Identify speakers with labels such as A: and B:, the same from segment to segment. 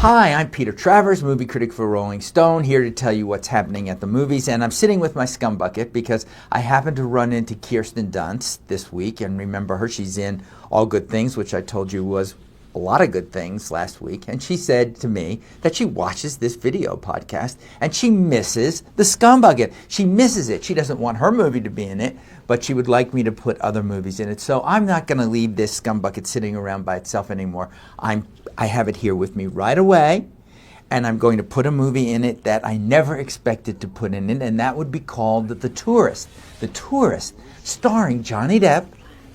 A: Hi, I'm Peter Travers, movie critic for Rolling Stone, here to tell you what's happening at the movies. And I'm sitting with my scum bucket because I happened to run into Kirsten Dunst this week. And remember her, she's in All Good Things, which I told you was a lot of good things last week. And she said to me that she watches this video podcast and she misses the scum bucket. She misses it. She doesn't want her movie to be in it, but she would like me to put other movies in it. So I'm not going to leave this scum bucket sitting around by itself anymore. I have it here with me right away, and I'm going to put a movie in it that I never expected to put in it, and that would be called The Tourist. The Tourist, starring Johnny Depp,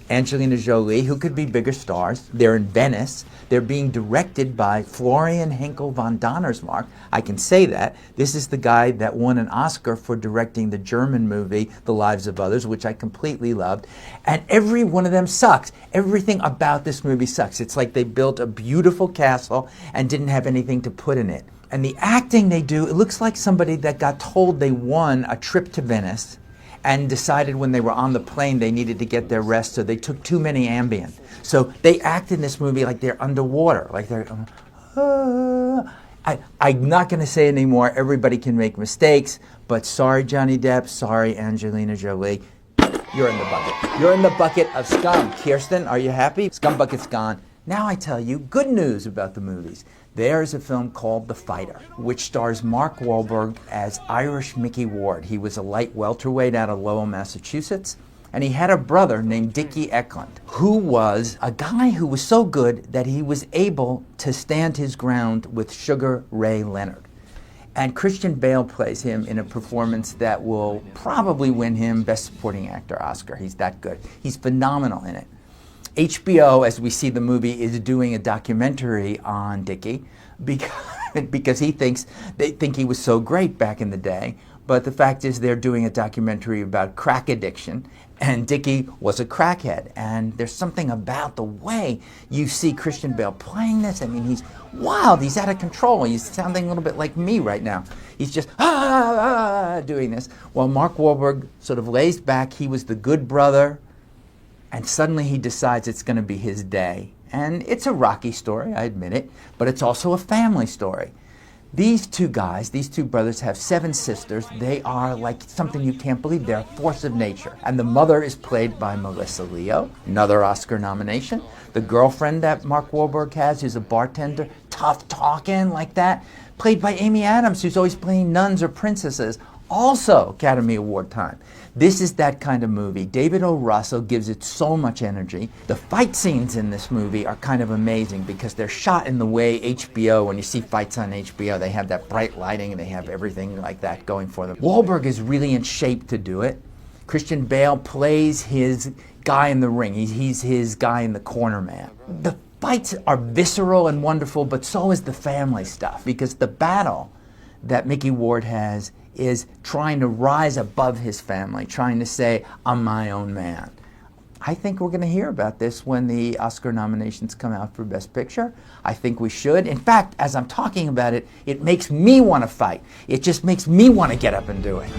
A: Angelina Jolie, who could be bigger stars. They're in Venice. They're being directed by Florian Henkel von Donnersmarck. I can say that. This is the guy that won an Oscar for directing the German movie, The Lives of Others, which I completely loved. And every one of them sucks. Everything about this movie sucks. It's like they built a beautiful castle and didn't have anything to put in it. And the acting they do, it looks like somebody that got told they won a trip to Venice and decided when they were on the plane they needed to get their rest, so they took too many Ambien. So they act in this movie like they're underwater, like they're, I'm not going to say anymore. Everybody can make mistakes, but sorry Johnny Depp, sorry Angelina Jolie, you're in the bucket. You're in the bucket of scum. Kirsten, are you happy? Scum bucket's gone. Now I tell you good news about the movies. There is a film called The Fighter, which stars Mark Wahlberg as Irish Mickey Ward. He was a light welterweight out of Lowell, Massachusetts, and he had a brother named Dickie Eklund, who was a guy who was so good that he was able to stand his ground with Sugar Ray Leonard. And Christian Bale plays him in a performance that will probably win him Best Supporting Actor Oscar. He's that good. He's phenomenal in it. HBO, as we see the movie, is doing a documentary on Dickie because they think he was so great back in the day. But the fact is they're doing a documentary about crack addiction, and Dickie was a crackhead. And there's something about the way you see Christian Bale playing this. I mean, he's wild. He's out of control. He's sounding a little bit like me right now. He's just doing this. While Mark Wahlberg sort of lays back, he was the good brother, and suddenly he decides it's going to be his day. And it's a rocky story, I admit it, but it's also a family story. These two guys, these two brothers, have 7 sisters. They are like something you can't believe. They're a force of nature. And the mother is played by Melissa Leo, another Oscar nomination. The girlfriend that Mark Wahlberg has, who's a bartender, tough talking like that, played by Amy Adams, who's always playing nuns or princesses. Also Academy Award time. This is that kind of movie. David O. Russell gives it so much energy. The fight scenes in this movie are kind of amazing because they're shot in the way HBO, when you see fights on HBO, they have that bright lighting and they have everything like that going for them. Wahlberg is really in shape to do it. Christian Bale plays his guy in the ring. He's his guy in the corner man. The fights are visceral and wonderful, but so is the family stuff, because the battle that Mickey Ward has is trying to rise above his family, trying to say, I'm my own man. I think we're going to hear about this when the Oscar nominations come out for Best Picture. I think we should. In fact, as I'm talking about it, it makes me want to fight. It just makes me want to get up and do it.